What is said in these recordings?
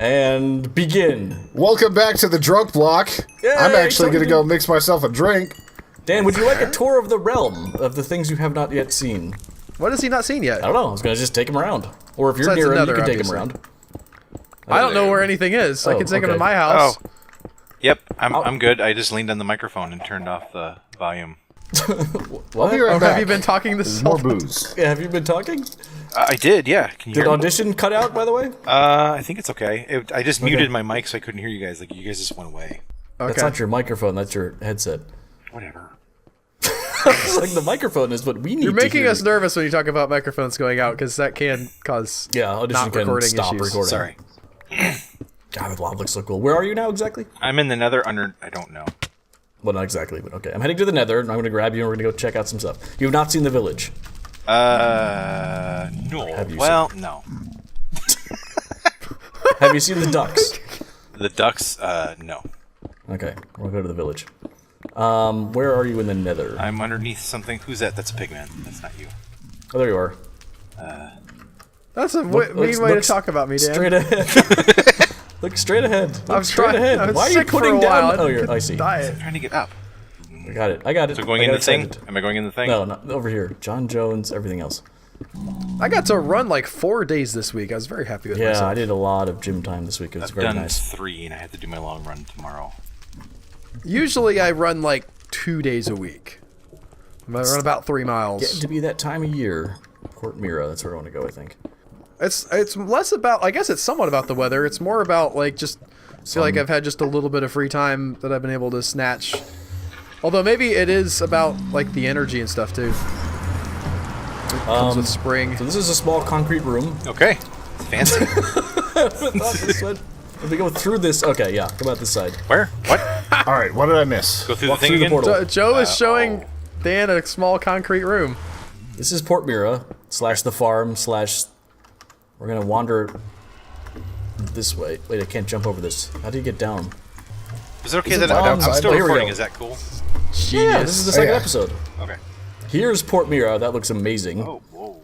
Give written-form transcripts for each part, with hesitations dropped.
And begin. Welcome back to the drunk block. Yay, I'm actually going to go mix myself a drink. Dan, would you like a tour of the realm of the things you have not yet seen? What has he not seen yet? I don't know. I was going to just take him around. Or if you're Besides near him, you another, can take him obviously. around. I don't know where anything is. I can take him to okay. my house. Oh. Yep, I'm good. I just leaned on the microphone and turned off the volume. What? Be right Oh, back. have you been talking this More whole booze. Yeah, have you been talking? I did, yeah. Can you Did hear me? audition cut out, by the way? I think it's okay. I just muted my mic so I couldn't hear you guys. Like, you guys just went away. Okay. That's not your microphone, that's your headset. Whatever. It's like the microphone is what we need You're to making hear. us nervous when you talk about microphones going out, because that can cause audition not can recording stop issues. recording. Sorry. God, the lab looks so cool. Where are you now exactly? I'm in the nether under... I don't know. Well, not exactly, but okay. I'm heading to the nether, and I'm going to grab you, and we're going to go check out some stuff. You have not seen the village. No. you Well, no. Have you seen the ducks? The ducks, no. Okay, we'll go to the village. Where are you in the nether? I'm underneath something. Who's that? That's a pigman. That's not you. Oh, there you are. That's a mean way to talk about me, Dan. Straight ahead. Look straight ahead. Look straight ahead. I was Why are you sick for putting a down? while. Oh, you're, I see. I'm trying to get up. I got it. I got it. So going I in got the thing? excited. Am I going in the thing? No, not over here. John Jones, everything else. I got to run like 4 days this week. I was very happy with Yeah, myself. I did a lot of gym time this week. It was I've very done nice. 3, and I have to do my long run tomorrow. Usually I run like 2 days a week. I run about 3 miles. Getting to be that time of year. Port Mira, that's where I want to go, I think. It's less about, I guess it's somewhat about the weather. It's more about like just feel like I've had just a little bit of free time that I've been able to snatch. Although maybe it is about like the energy and stuff too. It comes with spring. So this is a small concrete room. Okay. Fancy. If we go through this, okay, yeah, come out this side. Where? What? All right, what did I miss? Go through Walk the thing through the again? portal. Joe is showing Dan a small concrete room. This is Port Mira / the farm / we're gonna wander this way. Wait, I can't jump over this. How do you get down? Is it okay Is it that loud I'm outside? still Oh, here we recording? go. Is that cool? Yeah, this is the second yeah. episode. Okay. Here's Port Mira. That looks amazing. Oh, whoa.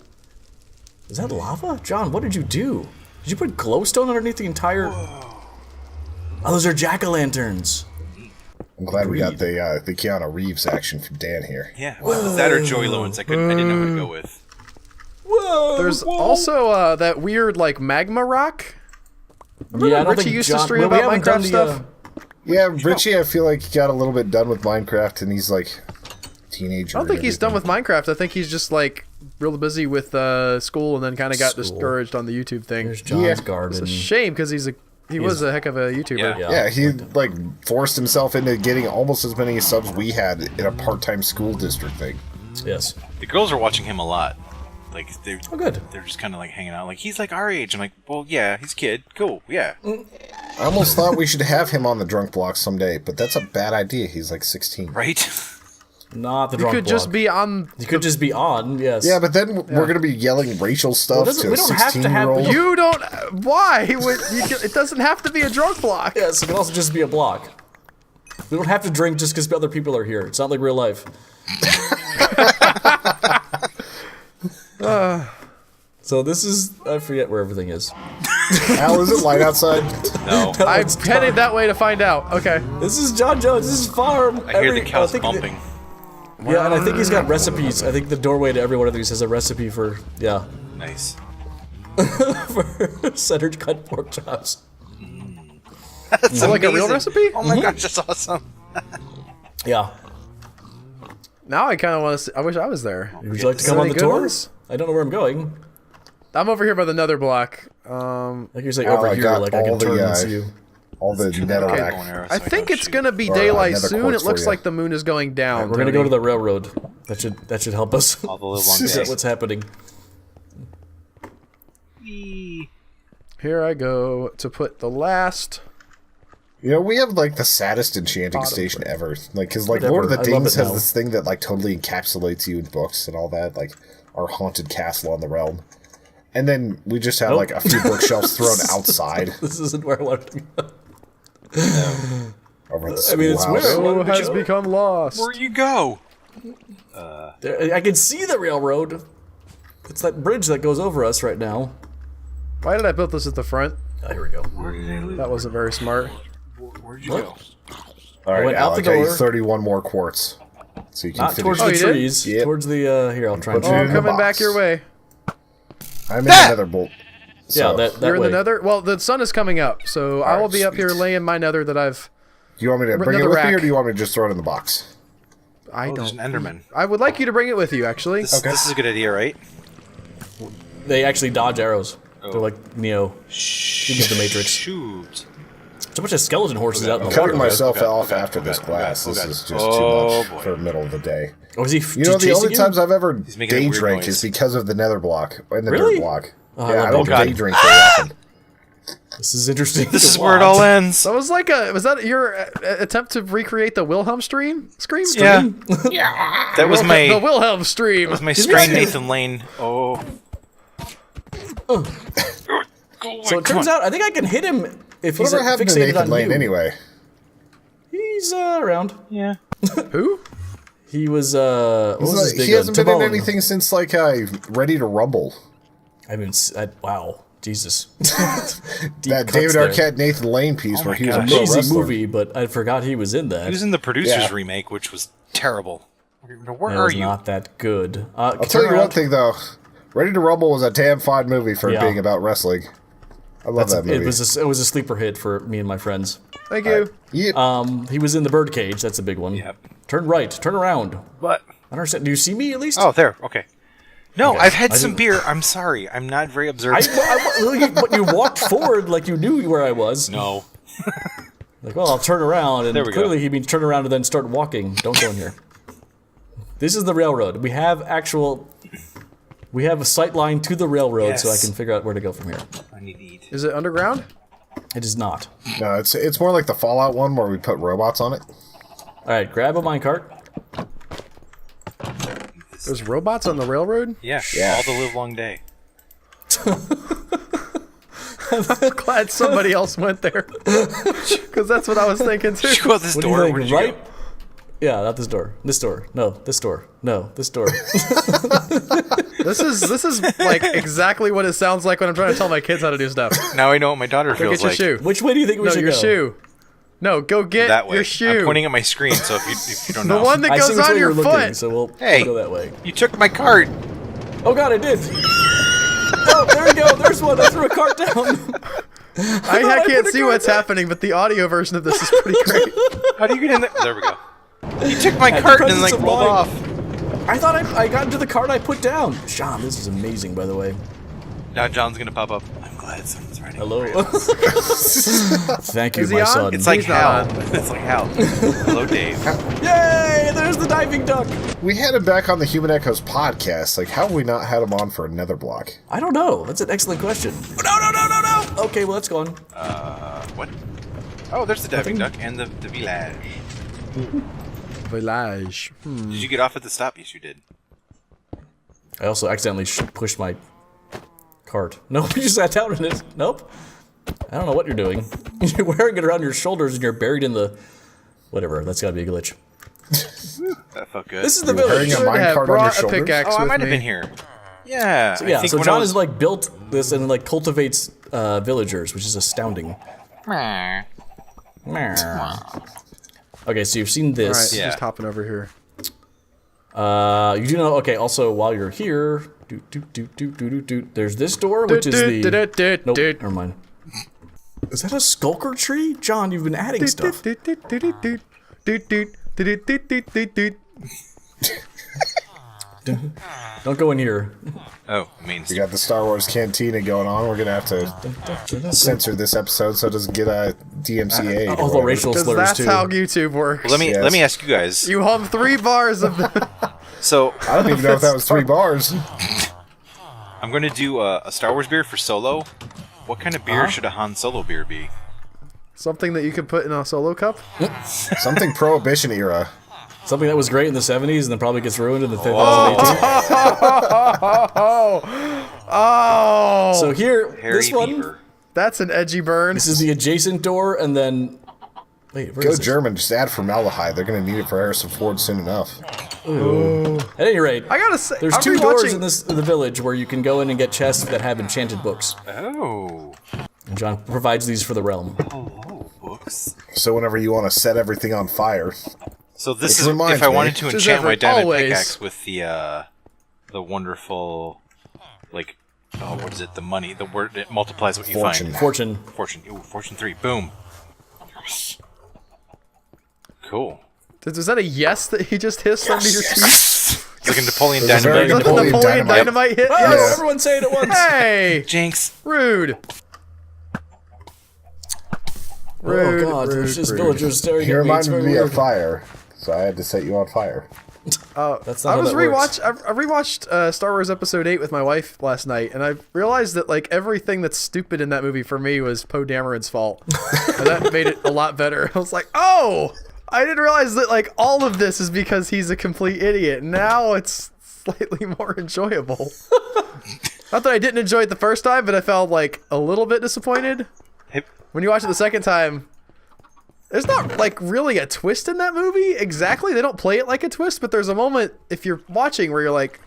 Is that lava? John, what did you do? Did you put glowstone underneath the entire... Oh, those are jack-o'-lanterns. I'm glad we got the Keanu Reeves action from Dan here. Yeah. Well, that or Joey Lawrence. I didn't know who to go with. Whoa! There's also that weird like magma rock. Remember when Richie used to stream well, we about haven't done Minecraft the, stuff? Yeah, Richie, I feel like he got a little bit done with Minecraft, and he's like teenager. I don't think he's done with Minecraft. I think he's just like real busy with school, and then kind of got School. discouraged on the YouTube thing. There's John's Yeah. garden. It's a shame because he was a heck of a YouTuber. Yeah. Yeah, he like forced himself into getting almost as many subs we had in a part-time school district thing. Yes. The girls are watching him a lot. Like, they're, Oh, good. they're just kind of like hanging out. Like, he's like our age. I'm like, well, yeah, he's a kid. Cool, yeah. I almost thought we should have him on the drunk block someday, but that's a bad idea. He's like 16. Right? Not the He drunk could just blog. be on. He could just be on, yes. Yeah, but then we're gonna be yelling racial stuff doesn't- to a we don't have to have 16-year-old. You don't. Why? It doesn't have to be a drunk block. Yes, it can also just be a block. We don't have to drink just because other people are here. It's not like real life. So this is... I forget where everything is. Al, is it light outside? No. I'm headed that way to find out. Okay. This is John Jones. This is farm. I hear the cows bumping. Yeah, and I think he's got recipes. I think the doorway to every one of these has a recipe for... Yeah. Nice. For center cut pork chops. That's Like a real amazing. recipe? Oh my gosh, that's awesome. Yeah. Now I kind of want to. I wish I was there. Would you like to Is come there on the any good tour? ones? I don't know where I'm going. I'm over here by the Netherblock. Like you're saying Al, over I here, got like I can all the, turn and see you. All the Bow and netherrack. arrow so I don't think it's shoot. gonna be Or, daylight nether soon. quartz It looks for you. like the moon is going down. We're gonna go to the railroad. That should help us. All the live long Is that days. what's happening? Here I go to put the last. You know, we have like the saddest enchanting Bottom station ever. Like, because like Whatever, Lord of the I love Dings it has now. this thing that like totally encapsulates you in books and all that, like our haunted castle on the realm. And then we just have Nope. like a few bookshelves thrown outside This isn't where I wanted to go. over at the I mean, it's schoolhouse. where- Joe Where has you- become lost. Where'd you go? There, I can see the railroad. It's that bridge that goes over us right now. Why did I build this at the front? Oh, here we go. Where did I lose? That wasn't very smart. Where'd you What? go? All right, went out Alec, the I need door. 31 more quartz. So you can Not finish. towards Oh, the you did? trees. Yep. Towards the, here, I'll try and Put you Oh, in the coming back box. your way. I'm in the nether bolt. Yeah, that You're in way. the nether? Well, the sun is coming up, so I will be up here sweet. laying my nether that I've... Do you want me to bring it Nether with me, or rack. do you want me to just throw it in the box? I Oh, there's don't... an Enderman. I would like you to bring it with you, actually. This is a good idea, right? They actually dodge arrows. Oh. They're like Neo. Speaking of the Matrix. Shoot. There's a bunch of skeleton horses out in the Cutting water. myself off okay, after okay, this okay, class. okay. This is just Oh, too much boy. for the middle of the day. Oh, is he You know, the chasing only you? times I've ever making a day weird drank noise. is because of the nether block and the Really? dirt block. Oh, I Yeah, love I don't that. day drink very often. This is interesting. This to is where it all watch. ends. That was like a... Was that your attempt to recreate the Wilhelm scream? Yeah. That was The my Wilhelm stream. my strain Nathan Lane. Oh. So it turns out, I think I can hit him if he's Whatever happened to fixated Nathan on Lane you. anyway? He's around. Yeah. Who? He was what was his big He hasn't been in Timon. anything since like Ready to Rumble. I mean, wow, Jesus. Deep That cuts David there. Arquette Nathan Lane piece Oh where my he was a gosh. pro Amazing wrestler. movie, but I forgot he was in that. He was in the producer's Yeah. remake, which was terrible. Where It are was you? not that good. I'll tell you one thing though, Ready to Rumble was a damn fine movie for Yeah. being about wrestling. I love that movie. It was a sleeper hit for me and my friends. Thank you. Yeah. He was in the birdcage. That's a big one. Yep. Turn right. Turn around. What? I don't understand. Do you see me at least? Oh, there. Okay. No, I've had I some didn't- beer. I'm sorry. I'm not very I, observant. but you walked forward like you knew where I was. No. Like, well, I'll turn around, and There we go. clearly he means turn around and then start walking. Don't go in here. This is the railroad. We have a sight line to the railroad, so I Yes. can figure out where to go from here. I need to eat. Is it underground? It is not. No, it's more like the Fallout one where we put robots on it. All right, grab a minecart. There's robots on the railroad? Yeah. Yeah. All the live long day. Glad somebody else went there. Because that's what I was thinking too. Did you go out this What do door? you Where think? did you Right? go? Yeah, not this door. This door. No, this door. No, this door. This is like exactly what it sounds like when I'm trying to tell my kids how to do stuff. Now I know what my daughter Go feels get your like. shoe. Which way do you think we No, should your go? shoe. No, go get That way. your shoe. I'm pointing at my screen, so if you don't The know. one that I see goes which way on your you're foot. looking, so we'll Hey. go that way. You took my cart. Oh God, I did. Oh, there we go. There's one. I threw a cart down. I put can't a see card what's down. happening, but the audio version of this is pretty great. How do you get in there? There we go. You took my At the cart and then presence like of rolled mind. off. I thought I got into the cart I put down. Sean, this is amazing, by the way. Now John's gonna pop up. I'm glad someone's riding. Hello. rails. Thank you, Is he my on? son. It's like He's hell. not. It's like hell. Hello, Dave. Yay! There's the diving duck. We had him back on the Human Echoes podcast. Like, how have we not had him on for another block? I don't know. That's an excellent question. No. Okay, well, that's gone. What? Oh, there's the diving duck and the village. Village. Did you get off at the stop? Yes, you did. I also accidentally pushed my cart. Nope, you sat down in it. Nope. I don't know what you're doing. You're wearing it around your shoulders and you're buried in the... Whatever, that's gotta be a glitch. That felt good. This is the Carrying village. a Should have minecart on your brought a shoulders? pickaxe Oh, I with might have me. been here. Yeah. I Yeah, think so when I John was- has like built this and like cultivates villagers, which is astounding. Okay, so you've seen All right, this. Yeah. just hopping over here. You do know. Okay, also while you're here, there's this door, which is the. Nope, never mind. Is that a skulker tree, John? You've been adding stuff. Don't go in here. Oh, Main We Street. got the Star Wars Cantina going on. We're gonna have to censor this episode so it doesn't get a DMCA. or All the whatever. racial Because slurs that's too. how YouTube works. Let me Yes. ask you guys. You hum 3 bars of the... So I don't even know if that was 3 bars. I'm going to do a Star Wars beer for Solo. What kind of beer should a Han Solo beer be? Something that you could put in a solo cup? Something Prohibition era. Something that was great in the 70s and then probably gets ruined in the 2018. Oh! So here, Harry this one, Beaver. That's an edgy burn. this is the adjacent door, and then... Wait, where Go is this? German, just add formaldehyde. They're gonna need it for Harrison Ford soon enough. At any rate, I gotta say, there's I'm 2 doors rewatching- in the village where you can go in and get chests that have enchanted books. Oh. And John provides these for the realm. Hello, books. So whenever you want to set everything on fire, So this Which is if reminds I me- wanted to Which is enchant my diamond always- pickaxe with the wonderful, like, oh, what is it? The money. The word it multiplies what you Fortune. find. Fortune. Fortune. Ooh, fortune 3. Boom. Cool. Was that a yes that he just hissed under your teeth? It's like a Napoleon There's a very Dynamite. good- Napoleon Napoleon Dynamite. Dynamite hit? Oh, Yes. everyone say it at once. Hey! Jinx. Rude. Oh god, there's just villagers staring he at me. It's reminded very me of weird. fire, so I had to set you on fire. That's not I how was that works. I rewatched Star Wars Episode 8 with my wife last night, and I realized that like everything that's stupid in that movie for me was Poe Dameron's fault, and that made it a lot better. I was like, oh, I didn't realize that like all of this is because he's a complete idiot. Now it's slightly more enjoyable. Not that I didn't enjoy it the first time, but I felt like a little bit disappointed Hey, when you watch it the second time. There's not like really a twist in that movie exactly. They don't play it like a twist, but there's a moment if you're watching where you're like,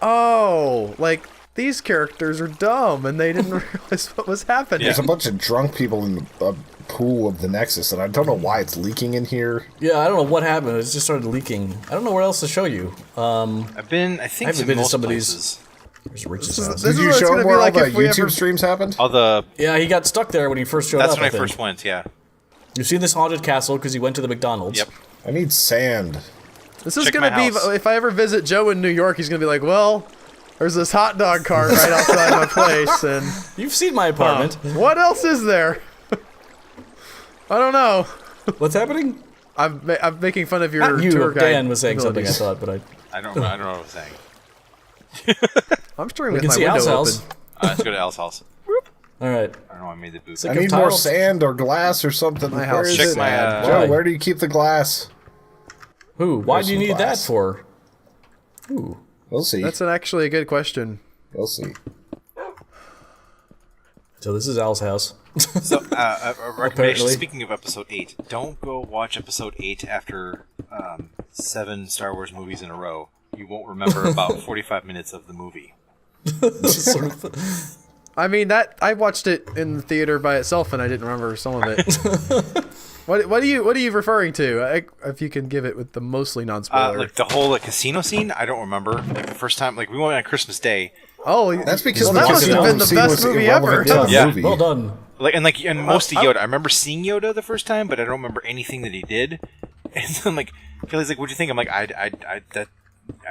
oh, like these characters are dumb and they didn't realize what was happening. There's a bunch of drunk people in the pool of the Nexus, and I don't know why it's leaking in here. Yeah, I don't know what happened. It just started leaking. I don't know where else to show you. I've been, I think, I haven't to been to most some of these- places. There's Rich's is- house. this Did you what it's show gonna him be where like all the if we YouTube ever- streams happened? All the, Yeah, he got stuck there when he first showed that's up. when I think. first went, yeah. You've seen this haunted castle because he went to the McDonald's. Yep. I need sand. This is Check gonna my be house. if I ever visit Joe in New York, he's gonna be like, well, there's this hot dog cart right outside my place, and You've seen my apartment. what else is there? I don't know. What's happening? I'm making fun of your Not you. tour guide. Dan was saying something, I abilities. thought, but I don't know what I was saying. I'm streaming we with can my see window Al's open. house. Let's go to Al's house. All right. I don't know why I made the booth. Sick I of need more tiles? sand or glass or something. My Where house is Check it? my, Joe, Why? where do you keep the glass? Who? Why There's do you some need glass. that for? Ooh. We'll see. That's actually a good question. We'll see. So this is Al's house. So, a recommendation, Apparently. speaking of Episode 8, don't go watch Episode 8 after 7 Star Wars movies in a row. You won't remember about 45 minutes of the movie. Sort of. I mean that I watched it in the theater by itself and I didn't remember some of it. What are you referring to? If you can give it with the mostly non-spoiler. Like the whole casino scene, I don't remember. Like the first time, like we went on Christmas Day. oh, That's because well, the that must have casino been the scene best was movie irrelevant ever. to the Yeah. movie. Well done. And most of Yoda. I remember seeing Yoda the first time, but I don't remember anything that he did. And then like Kelly's like, "What'd you think?" I'm like, I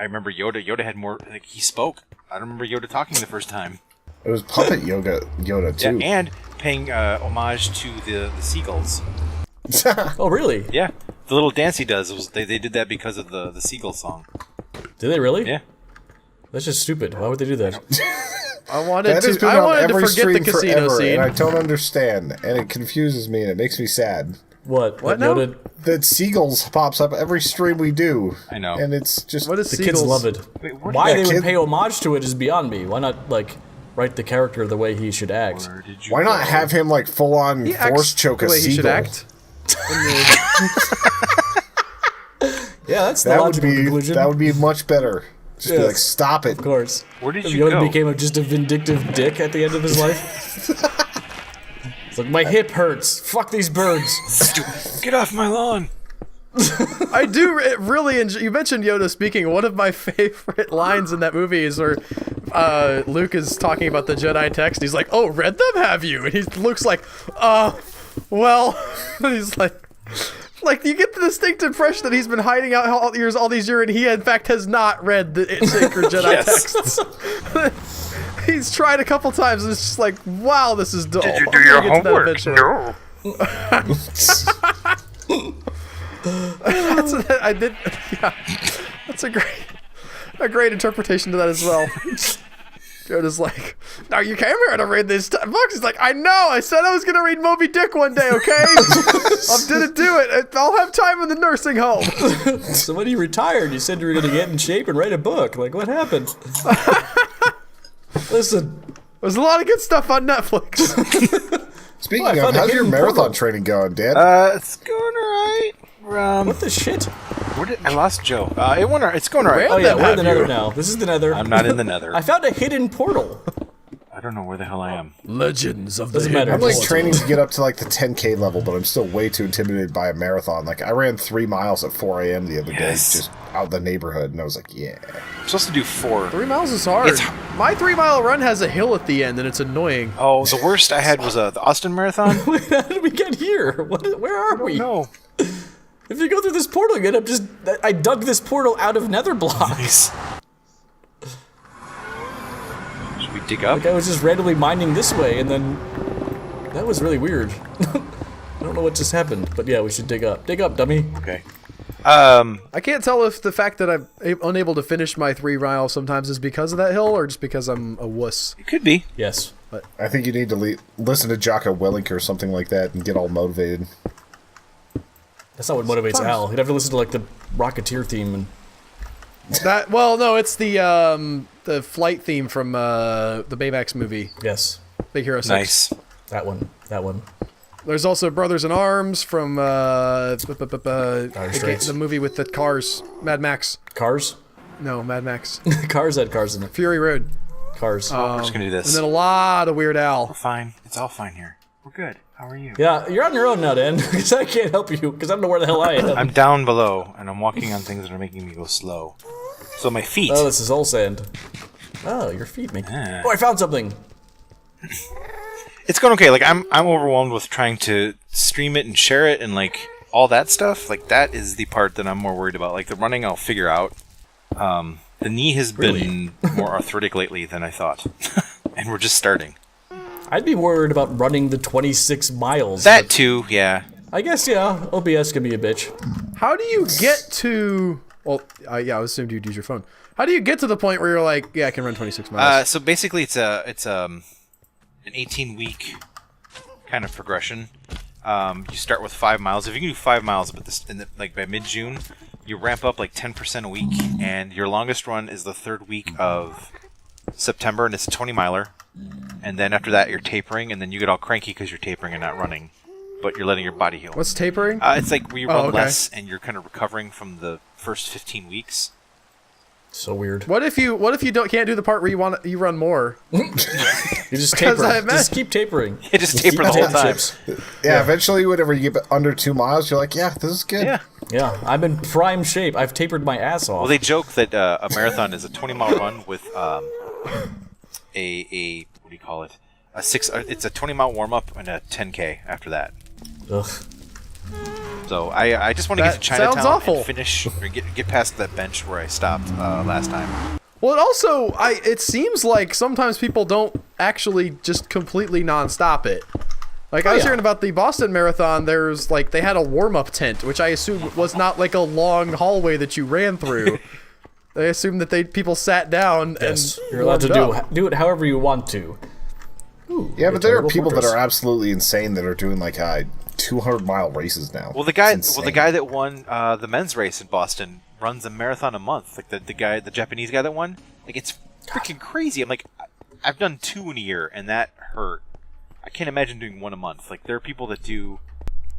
remember Yoda. Yoda had more. Like he spoke. I don't remember Yoda talking the first time. It was puppet Yoda Yeah, too. and paying homage to the seagulls. Oh, really? Yeah, the little dance he does. They did that because of the seagull song. Did they really? Yeah. That's just stupid. Why would they do that? I wanted That has to. been I on wanted to every forget the stream casino forever, scene. and I don't understand, and it confuses me, and it makes me sad. What? What now? Yoda? That seagulls pops up every stream we do. I know. and it's just What is The seagulls? kids love it. Wait, where Why did- they Yeah, would kid- pay homage to it is beyond me. Why not, like, write the character the way he should act? Where did you why not go? have him like full on He acts force choke the a way he should seagull? act. In the- Yeah, that's the That would logical be conclusion. much better. Just be Yes. like, stop it. Of course. Where did If you Yoda go? became just a vindictive dick at the end of his life. It's like, my hip hurts. Fuck these birds. Get off my lawn. I do really enjoy. You mentioned Yoda speaking. One of my favorite lines in that movie is where Luke is talking about the Jedi text. He's like, "Oh, read them, have you?" And Luke's like, well." And he's like you get the distinct impression that he's been hiding out all these years, and he in fact has not read the sacred Jedi Yes. texts. He's tried a couple times, and it's just like, wow, this is dull. Did you I'm do gonna your get to that homework? eventually. No. I did. Yeah, that's a great interpretation to that as well. Yoda's like, "Now you came here to read these books." He's like, "I know. I said I was gonna read Moby Dick one day. Okay, I didn't do it. I'll have time in the nursing home." So when you retired, you said you were going to get in shape and write a book. Like, what happened? Listen. There's a lot of good stuff on Netflix. Speaking Oh, I of, found a how's your hidden marathon portal. training going, Dan? It's going alright. What the shit? Where did I lost Joe? It went. It's going alright. Where Oh, yeah, them we're in the have nether you? now. This is the nether. I'm not in the nether. I found a hidden portal. I don't know where the hell I am. Legends of the Doesn't matter. I'm like Just- training to get up to like the 10K level, but I'm still way too intimidated by a marathon. Like I ran 3 miles at 4 a.m. the other day, just out the neighborhood, and I was like, yeah. I'm supposed to do 4. 3 miles is hard. My 3 mile run has a hill at the end, and it's annoying. Oh, the worst I had was the Austin Marathon. How did we get here? Where are we? No. If you go through this portal again, I dug this portal out of Netherblock. Nice. Should we dig up? Like I was just randomly mining this way, and then that was really weird. I don't know what just happened, but yeah, we should dig up. Dig up, dummy. Okay. I can't tell if the fact that I'm unable to finish my 3 miles sometimes is because of that hill or just because I'm a wuss. It could be. Yes. I think you need to listen to Jocko Willink or something like that and get all motivated. That's not what motivates Al. He'd have to listen to like the Rocketeer theme and No, it's the flight theme from the Baymax movie, yes, Big Hero 6. Nice. that one. There's also Brothers in Arms from Straits. the movie with the cars, Mad Max. Cars. No, Mad Max. Cars had cars in it. Fury Road. Cars. We're just gonna do this. And then a lot of Weird Al. We're fine. It's all fine here. We're good. How are you? Yeah, you're on your own now, Dan, because I can't help you, because I don't know where the hell I am. I'm down below, and I'm walking on things that are making me go slow. So my feet. Oh, this is all sand. Oh, your feet make. Ah. Oh, I found something. It's going okay. Like I'm overwhelmed with trying to stream it and share it and like all that stuff. Like that is the part that I'm more worried about. Like the running, I'll figure out. The knee has been more arthritic lately than I thought, and we're just starting. I'd be worried about running the 26 miles. That too, yeah. I guess, yeah, OBS can be a bitch. How do you get to... Well, yeah, I assumed you'd use your phone. How do you get to the point where you're like, yeah, I can run 26 miles? So basically, it's an 18-week kind of progression. You start with 5 miles. If you can do 5 miles, but like by mid-June, you ramp up like 10% a week, and your longest run is the 3rd week of September, and it's a 20-miler. And then after that, you're tapering, and then you get all cranky because you're tapering and not running, but you're letting your body heal. What's tapering? It's like where you run okay. less, and you're kind of recovering from the first 15 weeks. So weird. What if you can't do the part where you run more? You just Because taper. I imagine- Just keep tapering. You just taper the Keep whole time. chips. Yeah, eventually, whenever you get under 2 miles, you're like, yeah, this is good. Yeah. Yeah, I'm in prime shape. I've tapered my ass off. Well, they joke that a marathon is a 20-mile run with a what do you call it? It's a 20-mile warm-up and a 10K after that. Ugh. So I just want to get to That sounds Chinatown awful. and finish or get past that bench where I stopped last time. Well, it also, it seems like sometimes people don't actually just completely non-stop it. Like, I was hearing about the Boston Marathon, there's, like, they had a warm-up tent, which I assume was not, like, a long hallway that you ran through. They assumed that people sat down Yes, and you're allowed to warmed up. do it however you want to. Ooh, Yeah, but there are terrible people that fortress. are absolutely insane that are doing like 200-mile races now. Well, the guy It's insane. that won the men's race in Boston runs a marathon a month. Like the Japanese guy that won. Like it's freaking crazy. I'm like, I've done 2 in a year, and that hurt. I can't imagine doing 1 a month. Like there are people that do.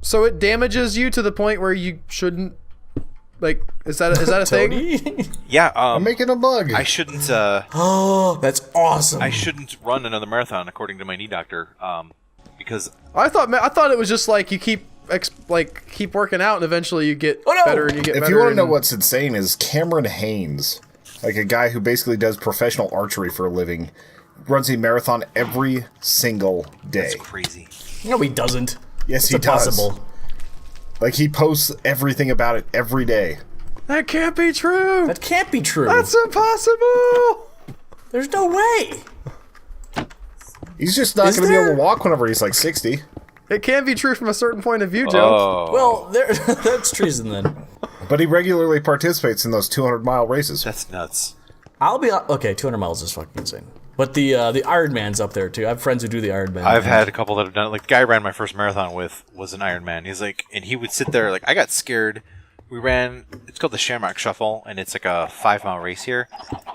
So it damages you to the point where you shouldn't, like, is that a thing? Tony? Yeah. I'm making a bug. I shouldn't. Oh, that's awesome. I shouldn't run another marathon, according to my knee doctor, because I thought it was just like you keep working out and eventually you get better and you get better. If you want to know and- what's insane is Cameron Haynes, like a guy who basically does professional archery for a living, runs a marathon every single day. it's crazy. No, he doesn't. Yes, It's he does. impossible. Like he posts everything about it every day. That can't be true. That can't be true. That's impossible. There's no way. He's just not Is going to be able there? to walk whenever he's like 60. It can be true from a certain point of view, Joe. Oh, Well, there. That's treason then. But he regularly participates in those 200-mile races. that's nuts. I'll be okay. 200 miles is fucking insane. But the Ironman's up there too. I have friends who do the Ironman. I've had a couple that have done it. Like the guy I ran my first marathon with was an Ironman. He's like, and he would sit there like, I got scared. We ran. It's called the Shamrock Shuffle, and it's like a 5-mile race here.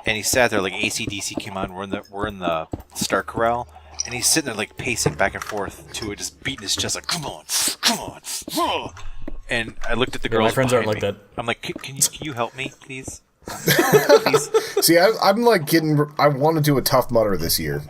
And he sat there like AC/DC came on. We're in the start corral, and he's sitting there like pacing back and forth to it, just beating his chest like, come on. And I looked at the my girls. friends aren't behind like me. that. I'm like, can you help me, please? Please. See, I'm like I want to do a Tough Mudder this year.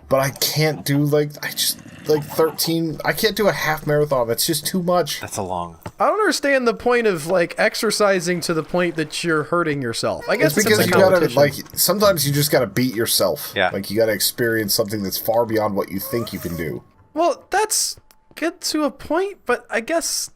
but I can't do like 13. I can't do a half marathon. That's just too much. That's a long. I don't understand the point of like exercising to the point that you're hurting yourself. I guess It's because a you gotta competition. sometimes you just gotta beat yourself. Yeah. Like you gotta experience something that's far beyond what you think you can do. Well, that's good to a point, but I guess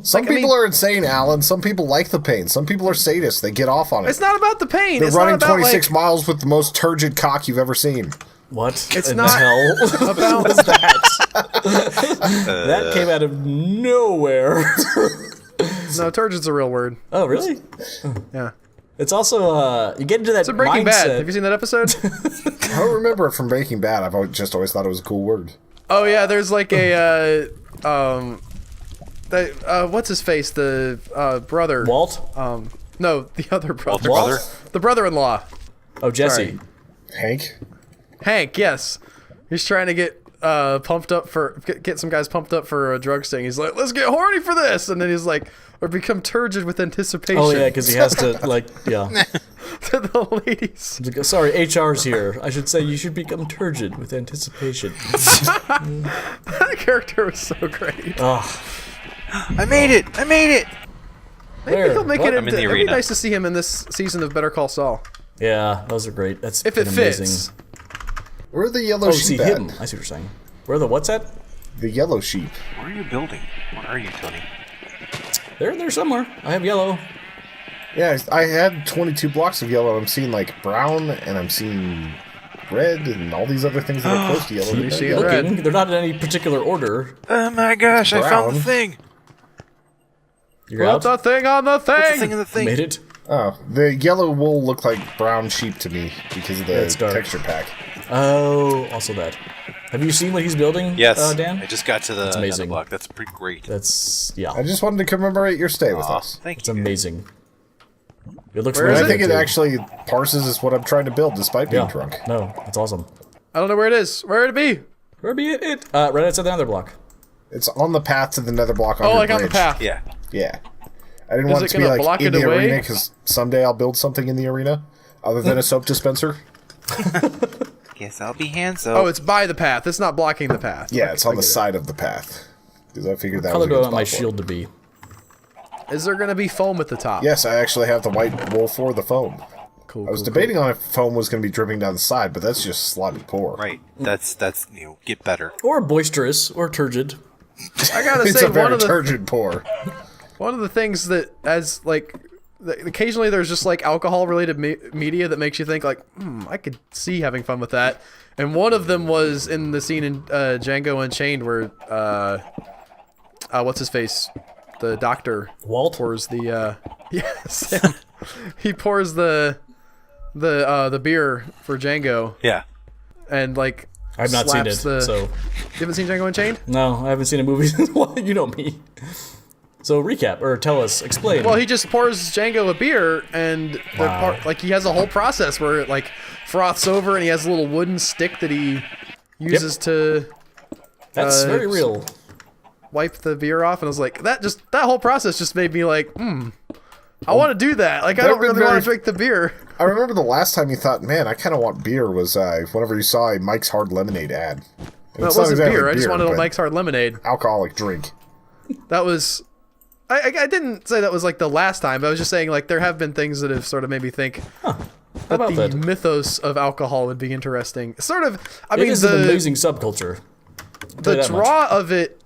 Some people are insane, Alan. Some people like the pain. Some people are sadists. They get off on it. it's not about the pain. They're it's running not about 26 like, miles with the most turgid cock you've ever seen. What It's in not the hell about was that? That came out of nowhere. no, turgid's a real word. Oh, really? Yeah. It's also you get into that It's a Breaking Bad. mindset. Have you seen that episode? I don't remember it from Breaking Bad. I've just always thought it was a cool word. Oh yeah, there's like a what's his face? The brother. Walt? No, the other brother. Walter brother? The brother-in-law. Oh, Jesse. Sorry. Hank? Hank, yes. He's trying to get pumped up for get some guys pumped up for a drug sting. He's like, let's get horny for this, and then he's like, or become turgid with anticipation. Oh yeah, because he has to yeah. to the ladies. He's like, sorry, HR's here. I should say you should become turgid with anticipation. That character was so great. I made it! I made it! Maybe Where? he'll make What? it. I'm in the It'd be arena. nice to see him in this season of Better Call Saul. Yeah, those are great. That's If it been fits. amazing. Where are the yellow Oh, sheep see at? him. I see what you're saying. Where the what's at? The yellow sheep. What are you building? What are you, Tony? They're somewhere. I have yellow. Yeah, I had 22 blocks of yellow. I'm seeing like brown, and I'm seeing red, and all these other things that are close to yellow. You see Yeah. it red. Looking. They're not in any particular order. Oh my gosh, I found the Brown. thing! You're Put out. the thing on the What's the thing thing. in the thing? Made it. Oh, the yellow wool looked like brown sheep to me because of the it's dark. texture pack. Oh, also that. Have you seen what he's building? Yes, Dan. I just got to the amazing. Netherblock. That's pretty great. That's yeah. I just wanted to commemorate your stay with Aw, us. thank It's you. amazing. It looks Where really is I think good, it too. actually parses as what I'm trying to build, despite being Yeah. drunk. No, it's awesome. I don't know where it is. Where would it be? Where be it? Right outside the other block. It's on the path to the nether block. Oh, like on the path. Yeah. Yeah. I didn't Is want it it to be gonna like block in it the away? arena because someday I'll build something in the arena other than a soap dispenser. Guess I'll be handsome. Oh, it's by the path. It's not blocking the path. Yeah, it's on the side of the path. Because I figured that Color was a do I good want my spot for it. shield to be? Is there gonna be foam at the top? Yes, I actually have the white wool for the foam. Cool. I was debating on if foam was going to be dripping down the side, but that's just sloppy pour. Right. That's get better. Or boisterous, or turgid. I gotta It's say, a very turgid pour. one of the things that, as like, occasionally there's just like alcohol-related media that makes you think like, I could see having fun with that. And one of them was in the scene in Django Unchained where, what's his face, the doctor Walt? pours the, yes, him. He pours the beer for Django Yeah. and like I've not seen slaps it, the- so... You haven't seen Django Unchained? No, I haven't seen a movie since... Well, you know me. So recap, or tell us, explain. Well, he just pours Django a beer, and the Wow. like he has a whole process where it like froths over, and he has a little wooden stick that he uses to That's very s- real. wipe the beer off. And I was like, that whole process just made me like, I want to do that. Like, I That don't would've really been want to very- drink the beer. I remember the last time you thought, man, I kind of want beer was whenever you saw a Mike's Hard Lemonade ad. And That it's not wasn't exactly beer. I just wanted a but Mike's Hard Lemonade. alcoholic drink. That was. I didn't say that was like the last time. But I was just saying like there have been things that have sort of made me think How that about the that? mythos of alcohol would be interesting. Sort of. I It mean, is an amazing subculture. I'll tell the you that much. draw of it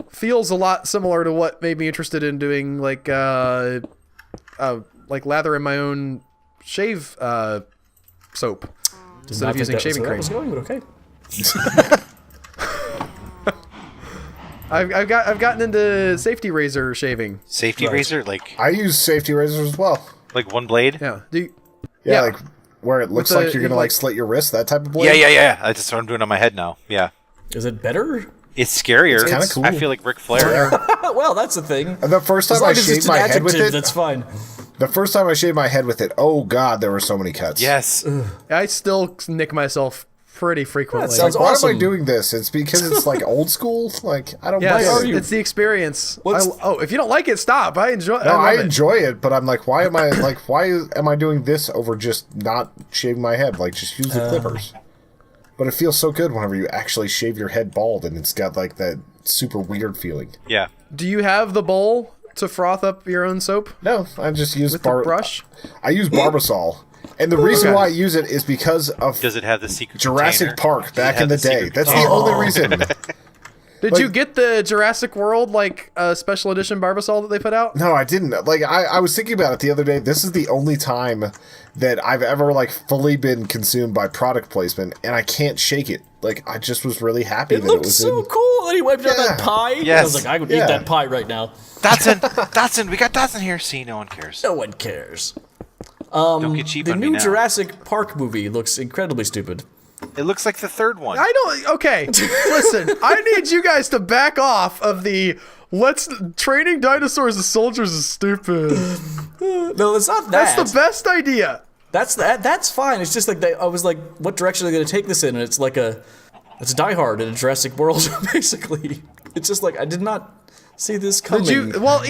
feels a lot similar to what made me interested in doing like lather in my own shave soap Did instead not of using think shaving that was cream. where that was going, but okay. I've gotten into safety razor shaving. Safety Right. razor, like I use safety razors as well. one blade. Yeah. Do you, Yeah, Yeah. like where it looks the- like you're gonna like- like slit your wrist, that type of blade. Yeah. That's what I'm doing on my head now. Yeah. Is it better? It's scarier. It's kinda cool. I feel like Ric Flair. Well, that's the thing. And the first As time long I as it's shaved an my head with adjective, it, that's fine. the first time I shaved my head with it, oh god, there were so many cuts. Yes. I still nick myself pretty frequently. That sounds Why am I awesome. doing this? It's because it's like old school. Like I don't yeah, like are it. you? it's the experience. What's- If you don't like it, stop. I enjoy. No, I love it. enjoy it, but I'm like, why am I like, why am I doing this over just not shaving my head? Like, just use the clippers. but it feels so good whenever you actually shave your head bald, and it's got like that super weird feeling. Yeah. Do you have the bowl to froth up your own soap? No, I just use With the brush? I use Barbasol. And the reason Okay. why I use it is because of Does it have the secret Jurassic container? Park Does it back have in the day. secret That's the container? only reason. Did you get the Jurassic World special edition Barbasol that they put out? No, I didn't. Like I was thinking about it the other day. This is the only time that I've ever like fully been consumed by product placement, and I can't shake it. Like I just was really happy It that it looked was so in. cool. And he wiped out that Yeah. pie. And I Yes. was like, I would Yeah. eat that pie right now. Dotson, we got Dotson here. See, no one cares. No one cares. Don't get cheap The on me new now. Jurassic Park movie looks incredibly stupid. It looks like the third one. I don't. Okay, listen. I need you guys to back off of the training dinosaurs as soldiers is stupid. No, it's not that. That's the best idea. That's fine. It's just like I was like, what direction are they going to take this in? And it's like it's Die Hard in a Jurassic World, basically. It's just like I did not see this coming. Did you? Well,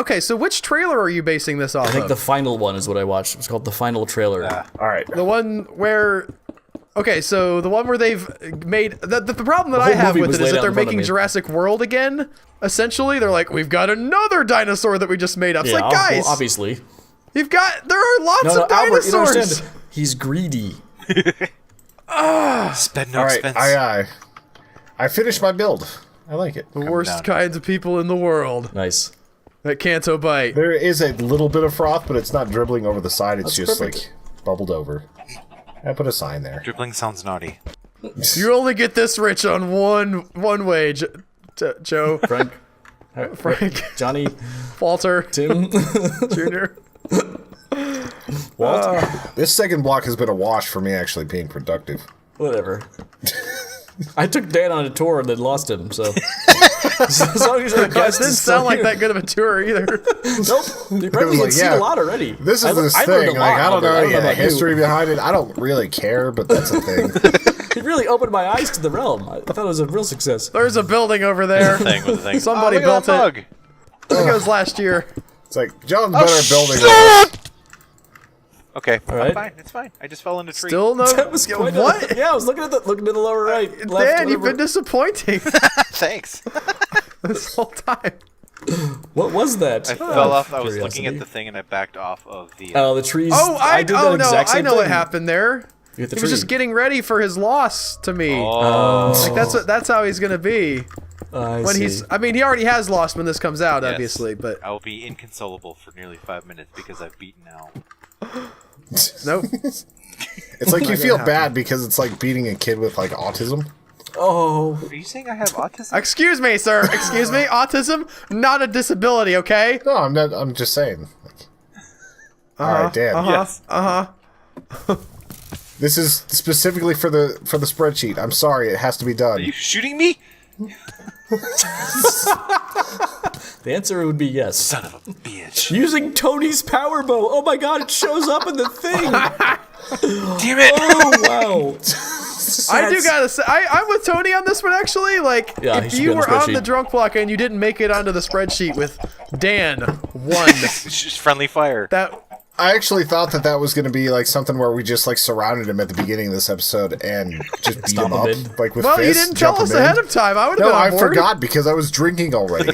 okay. So which trailer are you basing this off I think of? the final one is what I watched. It was called the final trailer. All right. The one where. Okay, so the one where they've made the problem that I whole have movie with was it is laid that out they're in front of making me. Jurassic World again. Essentially, they're like, we've got another dinosaur that we just made up. It's like, guys, well, obviously. there are lots No, of Albert, you don't dinosaurs. understand. He's greedy. Spend no All right. expense. I finished my build. I like it. The worst down. kinds of people in the world Nice. that can't bite. There is a little bit of froth, but it's not dribbling over the side. It's That's just perfect. like bubbled over. I put a sign there. Dribbling sounds naughty. You only get this rich on one way, Joe, Frank, Frank, Johnny, Walter, Tim, Jr. Walt, This second block has been a wash for me actually being productive. whatever. I took Dan on a tour and then lost him, so. As long as your It guest didn't is still sound like here. that good of a tour either. Nope. Apparently like, he'd seen yeah, a lot already. This is this I learned thing. a Like lot, I don't know Albert. any of the about you. history behind it. I don't really care, but that's a thing. It really opened my eyes to the realm. I thought it was a real success. There's a building over there. Thing with the thing. Somebody Oh, look at built that it. bug. I think it was last year. It's like John's better building. Okay, right. I'm fine. It's fine. I just fell in a tree. Still no. That was quite a- What? yeah, I was looking to the lower right. Left, Dan, you've whatever. been disappointing Thanks. this whole time. What was that? I fell off. I was Curiosity. looking at the thing and I backed off of the. Oh, the trees. I did that exact I same know what thing. happened there. You hit the He was tree. just getting ready for his loss to me. Oh. Like that's how he's gonna be I when see. I mean, he already has lost when this comes out, Yes. obviously. But I will be inconsolable for nearly 5 minutes because I've beaten Al. nope. It's like you Not feel gonna bad because it's like beating a kid with like autism. Oh, Are you saying I have autism? Excuse me, sir. Excuse me. Autism, not a disability. Okay. No, I'm not. I'm just saying. Like, all right, Dan. Yes. This is specifically for the spreadsheet. I'm sorry, it has to be done. Are you shooting me? the answer would be yes. Son of a bitch. Using Tony's power bow. Oh my god, it shows up in the thing. Damn it. Oh wow. I do gotta say, I'm with Tony on this one actually. Like, Yeah, he if should you be on the were on the spreadsheet. drunk block and you didn't make it onto the spreadsheet with Dan 1, It's just friendly fire. that I actually thought that was going to be like something where we just like surrounded him at the beginning of this episode and just beat him Stomp up him in. like with well, you fists. didn't tell jump us him in. ahead of time. I would have No, been on I board. forgot because I was drinking already.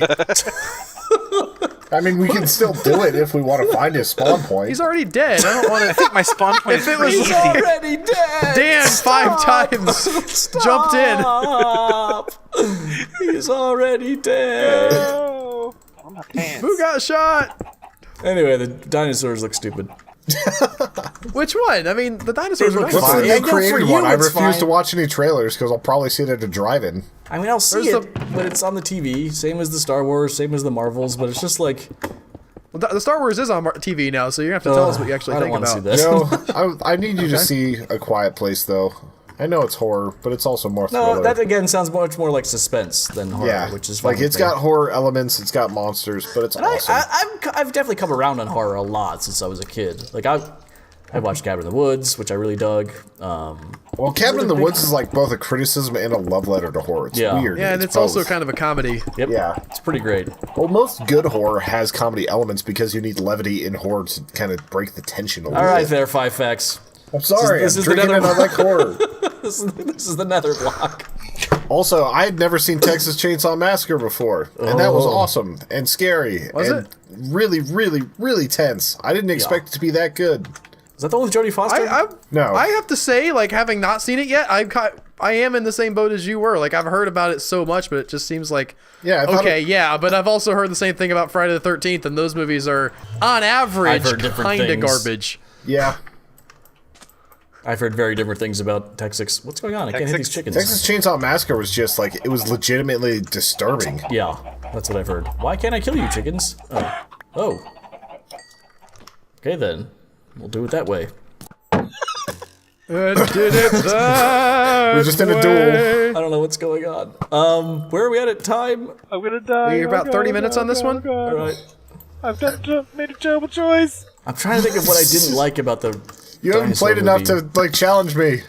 I mean, we can still do it if we want to find his spawn point. He's already dead. I don't want I to. think my spawn point If is it was pretty easy. Already dead. Dan 5 times jumped in. Stop. He's already dead. Oh, my pants. Who got shot? Anyway, the dinosaurs look stupid. Which one? I mean, the dinosaurs are look nice. What's fine. the Yeah, new no, for created you, one? I it's refuse to fine. watch any trailers because I'll probably see it at a drive-in. I mean, I'll see There's it when it's on the TV. Same as the Star Wars, same as the Marvels, but it's just like Well, the Star Wars is on TV now, so you're gonna have to tell us what you actually I don't think want to about. see this. No, I need you to see A Quiet Place, though. I know it's horror, but it's also more thriller. No, that again sounds much more like suspense than horror, yeah, which is fine like with it's me. got horror elements, it's got monsters, but it's awesome. I've definitely come around on horror a lot since I was a kid. Like I watched Cabin in the Woods, which I really dug. Well, Cabin in the Woods is like both a criticism and a love letter to horror. It's Yeah. weird. Yeah, and it's also both. kind of a comedy. Yep. Yeah. It's pretty great. Well, most good horror has comedy elements because you need levity in horror to kind of break the tension a little All right, bit. there, 5 facts. I'm sorry, This I'm is the drinking and I Nether- like horror. this is the Netherblock. Also, I had never seen Texas Chainsaw Massacre before, and that was Oh. awesome and scary Was and it? really, really, really tense. I didn't expect it to be that good. Is that the one with Jodie Foster? No. I have to say, like, having not seen it yet, I am in the same boat as you were. Like, I've heard about it so much, but it just seems like, Yeah, I thought okay, yeah, but I've also heard the same thing about Friday the 13th, and those movies are, on average, heard different kind of things. garbage. Yeah. I've heard very different things about Texas. What's going on? I can't hit these chickens. Texas Chainsaw Massacre was just like, it was legitimately disturbing. Yeah, that's what I've heard. Why can't I kill you, chickens? Oh. Oh. Okay, then. We'll do it that way. Did it that We're just in a way. duel. I don't know what's going on. Where are we at time? I'm gonna die. You're about 30 minutes on this one? All right. I've made a terrible choice. I'm trying to think of what I didn't like about the. You haven't dinosaur played enough movie. to, like, challenge me.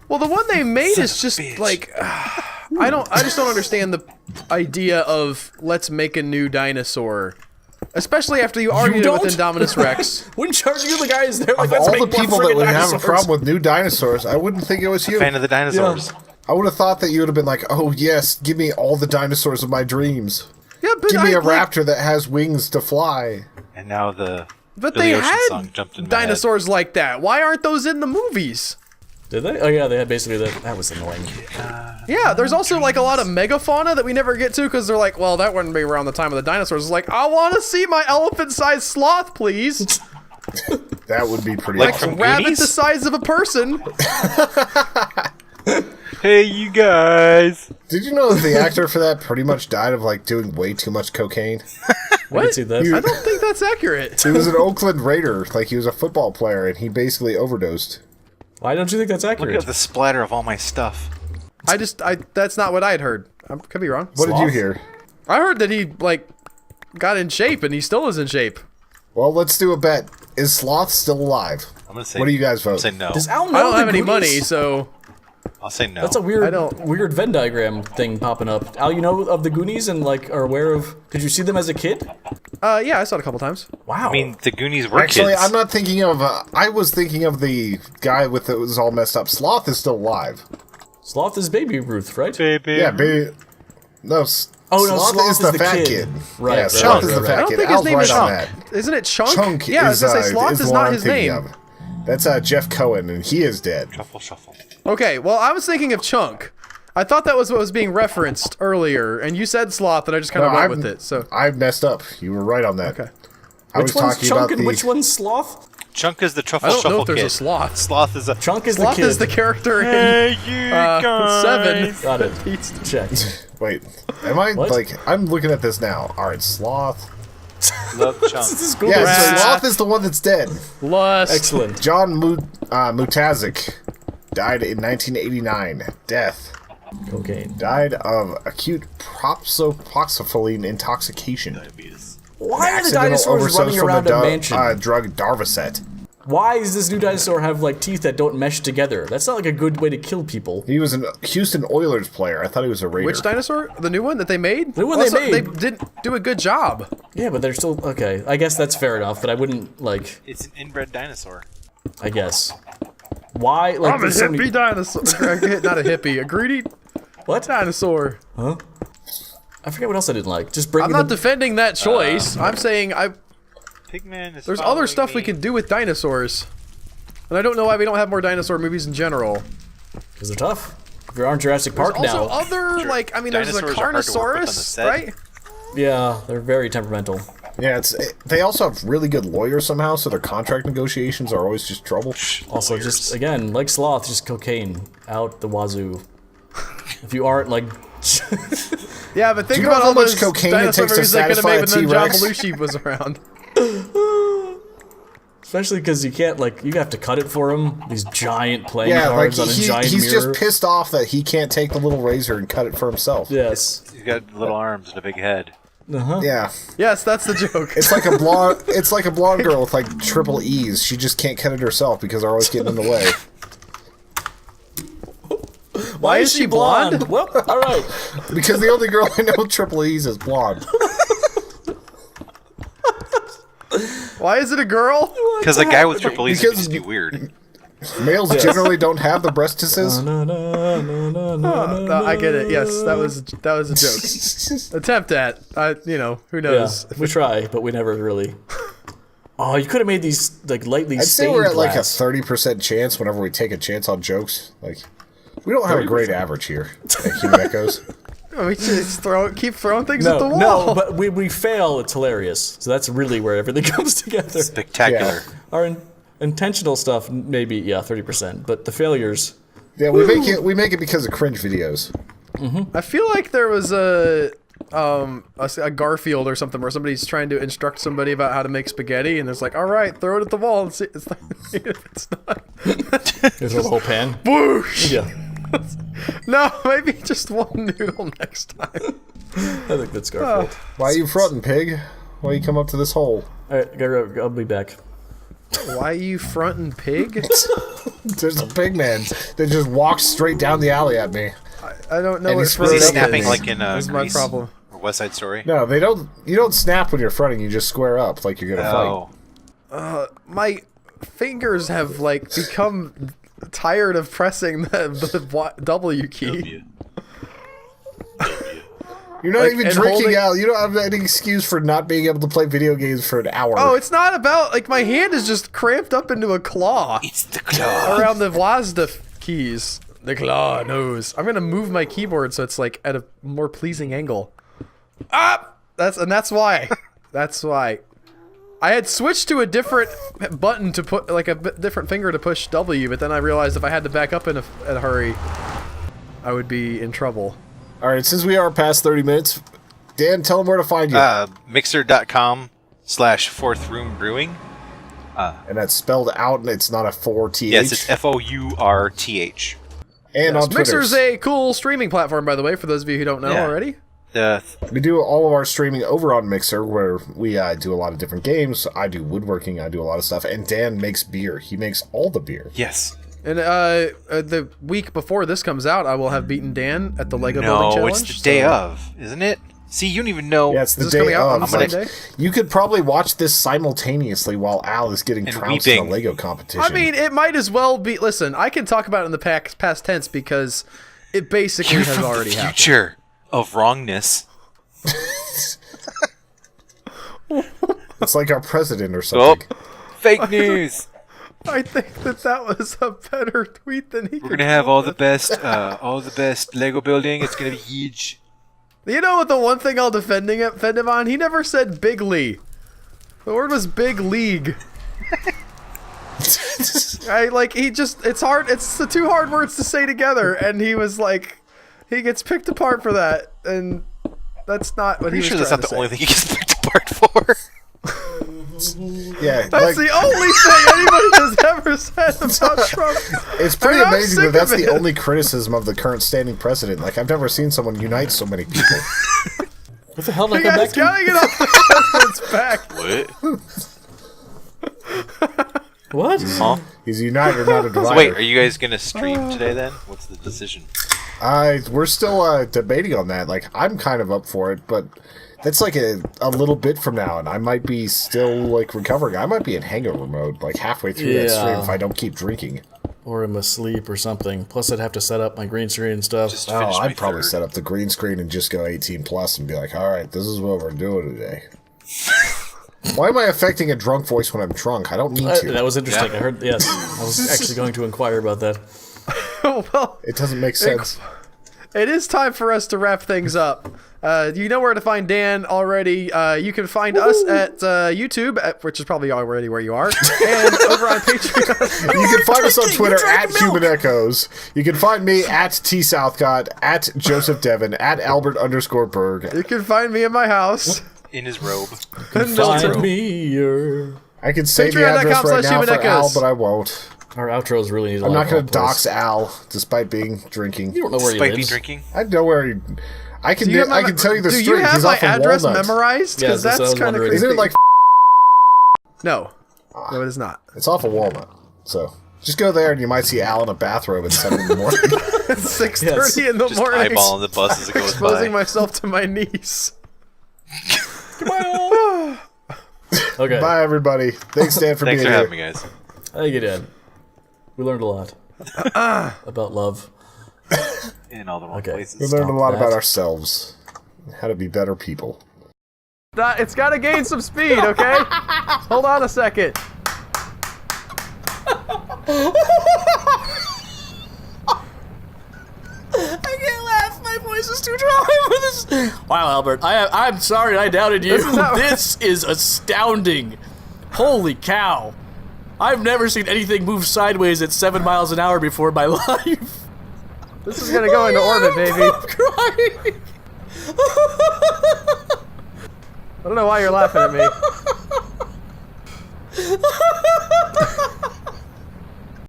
Well, the one they made Son is of a just, bitch. like, I just don't understand the idea of let's make a new dinosaur. Especially after you already did it with don't? Indominus Rex. Wouldn't charge you the guys there like Of let's all make the more people that friggin' would have a dinosaurs. problem with new dinosaurs, I wouldn't think it was you. Fan of the dinosaurs. I would have thought that you would have been like, oh yes, give me all the dinosaurs of my dreams. Yeah, but Give me a like, raptor that has wings to fly. And now the But Billy they Ocean had song jumped in my head. dinosaurs like that. Why aren't those in the movies? Did they? Oh yeah, they had basically that. That was annoying. Yeah, there's also like a lot of megafauna that we never get to because they're like, well, that wouldn't be around the time of the dinosaurs. It's like, I want to see my elephant-sized sloth, please. That would be pretty Like awesome. from Rabbit Goonies? the size of a person. Hey, you guys. Did you know that the actor for that pretty much died of like doing way too much cocaine? I can see that. I don't think that's accurate. He was an Oakland Raider, like he was a football player, and he basically overdosed. Why don't you think that's Look accurate? at the splatter of all my stuff. That's not what I'd heard. I could be wrong. What did you Sloth? hear? I heard that he, like, got in shape and he still is in shape. Well, let's do a bet. Is Sloth still alive? I'm gonna say. What do you guys I'm vote? gonna say no. Does Al know I don't the have any Goonies? money, so I'll say no. That's a I weird, don't- weird Venn diagram thing popping up. Al, you know of the Goonies and like are aware of? Did you see them as a kid? yeah, I saw it a couple times. Wow. I mean, the Goonies were Actually, kids. I'm not thinking of. I was thinking of the guy with it was all messed up. Sloth is still alive. Sloth is Baby Ruth, right? Baby. Yeah, baby. No. Oh, no, Sloth Sloth is the is the fat kid. kid. Right, Yeah, right, Sloth right, is the right, fat I don't kid. think his Al's name right is on Chunk. that. Isn't it Chunk? Chunk yeah, I is, was gonna say Sloth is is the one not I'm his thinking name. of. That's Jeff Cohen, and he is dead. Shuffle, shuffle. Okay, well, I was thinking of Chunk. I thought that was what was being referenced earlier, and you said Sloth, and I just kind of went with it. So I messed up. You were right on that. Okay. I was Which one's talking Chunk about and the. which one's Sloth? Chunk is the truffle I don't shuffle know if there's kid. a Sloth. Sloth is a. Chunk is Sloth the kid. is the character in Hey, you guys. 7. Got it. Pete's- Checked. Wait, am I What? like? I'm looking at this now. All right, Sloth. Love Chunk. This is Google. Yeah, Rat. Sloth is the one that's dead. Lust. Excellent. John Mutazik died in 1989. Death. Cocaine. Died of acute propsophoxyphylline intoxication. Why are the Accidental dinosaurs overdose running from around the a mansion? drug Darvocet. Why does this new dinosaur have like teeth that don't mesh together? That's not like a good way to kill people. He was a Houston Oilers player. I thought he was a Raider. Which dinosaur? The new one that they made? The one they Also, made. They didn't do a good job. Yeah, but they're still okay. I guess that's fair enough, but I wouldn't like. It's an inbred dinosaur. I guess. Why? Like, there's so many- dinosaur. Not a hippie. A greedy What? dinosaur. I forget what else I didn't like. Just bring I'm not defending that choice. I'm saying Pigman is there's other following stuff we me. can do with dinosaurs. And I don't know why we don't have more dinosaur movies in general. because they're tough. There aren't Jurassic There's Park also now. other, like, I mean, there's a Dinosaurs are hard to work with on the Carnosaurus, set. right? Yeah, they're very temperamental. Yeah, they also have really good lawyers somehow, so their contract negotiations are always just trouble. Also, just again, like Sloth, just cocaine out the wazoo. If you aren't like, Yeah, but think Do you know about how all much those cocaine it dinosaur takes to movies they could have satisfy made a when then John T-Rex? Belushi was around. especially because you can't like, you have to cut it for him. These giant playing Yeah, like cards on a giant he's mirror. just pissed off that he can't take the little razor and cut it for himself. Yes. He's got little arms and a big head. Yeah. Yes, that's the joke. It's like a blonde. It's like a blonde girl with like triple E's. She just can't cut it herself because they're always getting in the way. Why is she blonde? Well, all right. Because the only girl I know with triple E's is blonde. Why is it a girl? Because a guy with triple E's is Because- just be weird. Males generally don't have the breastises. No, I get it. Yes, that was a joke. Attempt at. Who knows? We try, but we never really. Oh, you could have made these like lightly I'd say stained we're at like a glass. 30% chance whenever we take a chance on jokes. Like, we don't have a great average here at Human Echoes. We just keep throwing things No, at the wall. no, but we fail. It's hilarious. So that's really where everything comes together. Spectacular. Yeah. Our intentional stuff, maybe 30%, but the failures. Yeah, we make it because of cringe videos. I feel like there was a Garfield or something where somebody's trying to instruct somebody about how to make spaghetti, and it's like, all right, throw it at the wall and see. It's like, if it's not. There's a whole pan. Whoosh! Yeah, No, maybe just one noodle next time. I think that's Garfield. Why are you fronting, pig? Why you come up to this hole? All right, I'll be back. Why are you fronting, pig? There's a pig man that just walks straight down the alley at me. I don't know And what he's Was he Right up snapping there. like in is my Grease problem. or West Side Story? No, they don't. You don't snap when you're fronting. You just square up like you're gonna Oh. My fingers have like become tired of pressing the W key. fight. You're not Like, even and drinking holding- out. You don't have any excuse for not being able to play video games for an hour. Oh, it's not about like my hand is just cramped up into a claw It's the claw. around the WASD keys. The claw knows. I'm gonna move my keyboard so it's like at a more pleasing angle. Ah, that's why. That's why. I had switched to a different button to put like a different finger to push W, but then I realized if I had to back up in a hurry, I would be in trouble. All right, since we are past 30 minutes, Dan, tell them where to find you. Mixer.com/Fourth Room Brewing. And that's spelled out, and it's not a 4-TH. Yes, it's FOURTH. And on Twitter. Mixer's a cool streaming platform, by the way, for those of you who don't know Yeah. already. We do all of our streaming over on Mixer, where we do a lot of different games. I do woodworking, I do a lot of stuff, and Dan makes beer. He makes all the beer. Yes. And the week before this comes out, I will have beaten Dan at the Lego Building No, Challenge. it's the day of, isn't it? See, you don't even know. Yeah, it's the Is this coming day out on of. the Like, same day? you could probably watch this simultaneously while Al is getting And trounced in weeping. a Lego competition. I mean, it might as well be. Listen, I can talk about it in the past tense because it basically You're has from already the happened. future of wrongness. it's like our president or Oh, something. fake news. I think that was a better tweet than he We're could. gonna have all the best Lego building. It's gonna be huge. You know what? The one thing I'll defend him on, he never said big league. The word was big league. It's hard. It's the two hard words to say together, and he was like, he gets picked apart for that, and that's not what Pretty he sure was that's not trying the to only say. thing he gets picked apart for. Yeah, That's the only thing anybody has ever said about Trump. it's pretty I mean, I'm amazing sick that that's of the it. only criticism of the current standing president. Like, I've never seen someone unite so many people. What the hell did I You come guys back to? gotta get off the president's back. What? What? Huh? He's a uniter, not a divider. So wait, are you guys gonna stream today then? What's the decision? We're still debating on that. Like, I'm kind of up for it, but that's like a little bit from now, and I might be still like recovering. I might be in hangover mode, like halfway through that stream Yeah. if I don't keep drinking. Or I'm asleep or something. Plus, I'd have to set up my green screen and stuff. Just Oh, finish my I'd probably third. set up the green screen and just go 18 plus and be like, all right, this is what we're doing today. Why am I affecting a drunk voice when I'm drunk? I don't need to. That was interesting. Yeah. I heard. Yes, I was actually going to inquire about that. Well, It doesn't make sense. it is time for us to wrap things up. You know where to find Dan already. You can find us at YouTube, which is probably already where you are, and over on Patreon. You can find us on Twitter you're at drinking Human Echoes. You can find me at TSouthgod, at Joseph Devon, at Albert_Berg. You can find me in my house. In his robe. In Milton. Find me your. I can say the address right now for Al, but I won't. Our outros really need. I'm not going to dox Al, despite being drinking. You don't know where he Despite me lives. drinking. I know where he... I can, Do you have I my- can tell you the do street. you have He's my off of address Walnut. memorized? Yeah, Because that's what I that's was kind of wondering. crazy. Isn't it like... No. No, it is not. It's off of Walnut. So, just go there and you might see Al in a bathrobe at 7 in the morning. It's 6:30 in the Just morning. eyeballing the bus as it goes Exposing by. myself to my niece. Okay. Bye, everybody. Thanks, Dan, for Thanks being for here. having me, guys. How you get in? We learned a lot about love. In all the wrong Okay. places. We learned a lot that. about ourselves, how to be better people. It's got to gain some speed, okay? Hold on a second. I can't laugh. My voice is too dry for this. Wow, Albert. I'm sorry I doubted you. This is astounding. Holy cow. I've never seen anything move sideways at 7 miles an hour before in my life. This is gonna go into orbit, baby. I'm crying. I don't know why you're laughing at me.